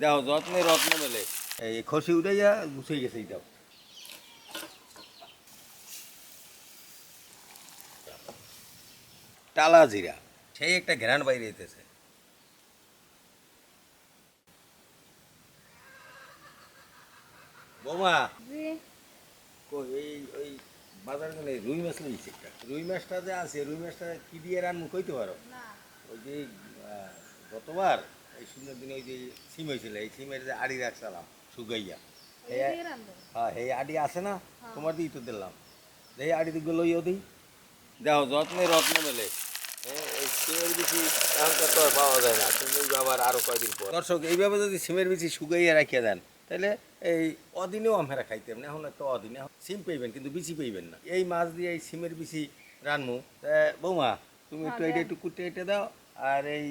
দাও যত্নে রত্ন মেলে এই খসি উঠাইয়া গুছিয়ে গেছে দাও। টালা জিরা সেই একটা ঘ্রাণ বাইরে যেতেছে। বৌমা এই ওই বাজার গেলে রুই মাছ নিয়েছি একটা। রুই মাছটা যে আছে রুই মাছটা কি দিয়ে রান্না কইতে পারো? ওই যে গতবার এই সুন্দর দিনে ওই যে সিম হয়েছিল, এই সিমের যে আড়ি রাখছিলাম শুকাইয়া, হ্যাঁ এই আড়ি আছে না তোমার দিই তো দিলাম, এই আড়ি দিকে লইও দিই। দেখো যত্নে রত্ন মেলে। এই সিমের বিচি এখনকার তো আর পাওয়া যায় না, তুমি আবার আরো কয়দিন পর। দর্শক এইভাবে যদি সিমের বিচি শুকাইয়া রাখিয়া দেন তাহলে এই অদিনেও আমরা খাইতাম না। এখন একটা অদিনে সিম পেইবেন কিন্তু বিচি পেইবেন না। এই মাছ দিয়ে এই সিমের বিচি রানমু। বৌমা তুমি একটু এইটা একটু কুটে এটা দাও। আর এই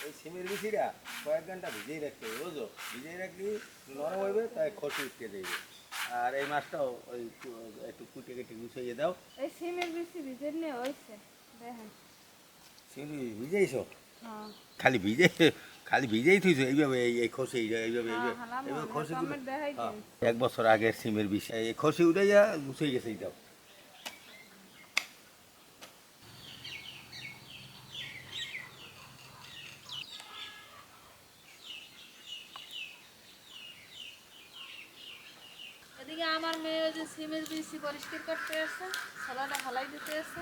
এই সিমের বিচিটা কয়েক ঘন্টা ভিজিয়ে রাখতে হবে, বুঝো? ভিজিয়ে রাখলে নরম হইবে, তাই খসি উঠতে দেবে। আর এই মাছটাও ওই একটু কুটে কেটে গুছিয়ে দাও। এই সিমের বেশি ভিজে নিয়ে হইছে দেখেন। সিমের বিচি ভিজাইছো? খালি ভিজে খালি ভিজেই থইছো এইভাবে? এই খসে এইভাবে এইভাবে খসে এক বছর আগের সিমের বিষ এই খসে উঠাইয়া গুছিয়ে গেছে এইটাও। এদিকে আমার মেয়ে যে সিমের বিচি পরিষ্কার করতে আছে, ছলাটা ফালাই দিতে আছে।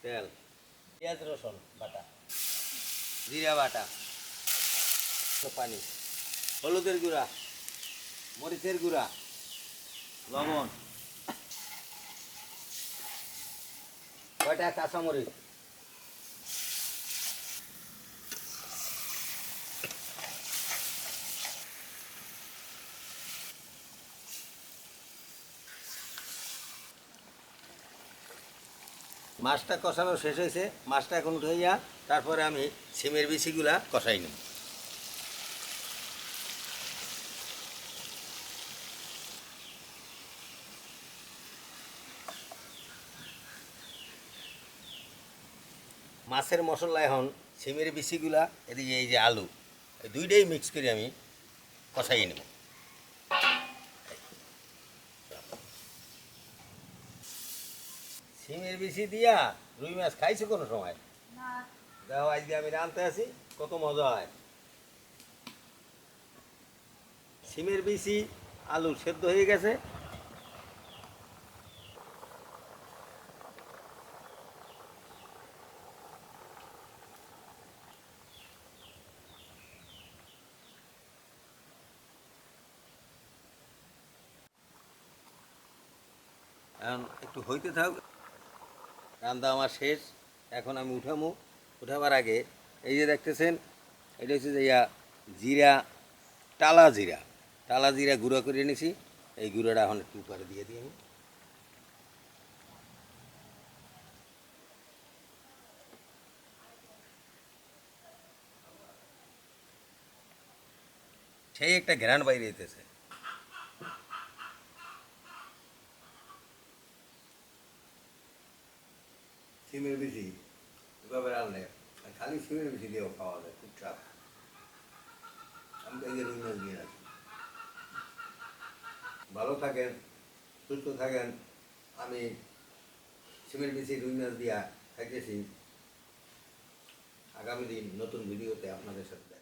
তেল, পেঁয়াজ রসুন বাটা, জিরা বাটা, পানি, হলুদের গুঁড়া, মরিচের গুঁড়া, লবণ, কয়টা কাঁচামরিচ, মাছটা কষানো শেষ হয়েছে, মাছটা এখন উঠাইয়া তারপরে আমি সিমের বিচিগুলা কষাই নেব। মাছের মশলা এখন সিমের বিচিগুলা, এদিকে এই যে আলু, এই দুইটাই মিক্স করে আমি কষাই নেব। সিমের বিচি দিয়া রুই মাছ খাইছো কোনো সময়? দেখো আজকে আমি রাঁধতে আছি, কত মজা হয়। সিমের বিচি আলু সেদ্ধ হয়ে গেছে, এখন একটু হইতে থাক। রান্না আমার শেষ, এখন আমি উঠামো। উঠাবার আগে এই যে দেখতেছেন, এটা হচ্ছে যে জিরা, টালা জিরা, টালা জিরা গুঁড়ো করে এনেছি। এই গুঁড়োটা এখন একটু উপরে দিয়ে দিই আমি। সেই একটা ঘ্রাণ বাইরে যেতেছে। সিমের বিচি এভাবে রান্না খালি সিমের বিচি দিয়েও খাওয়া যায়, খুব চাপ। আমি তো এই যে রুই মাছ দিয়ে রাখি। ভালো থাকেন, সুস্থ থাকেন। আমি সিমের বিচি রুই মাছ দিয়া খাইতেছি। আগামী দিন নতুন ভিডিওতে আপনাদের সাথে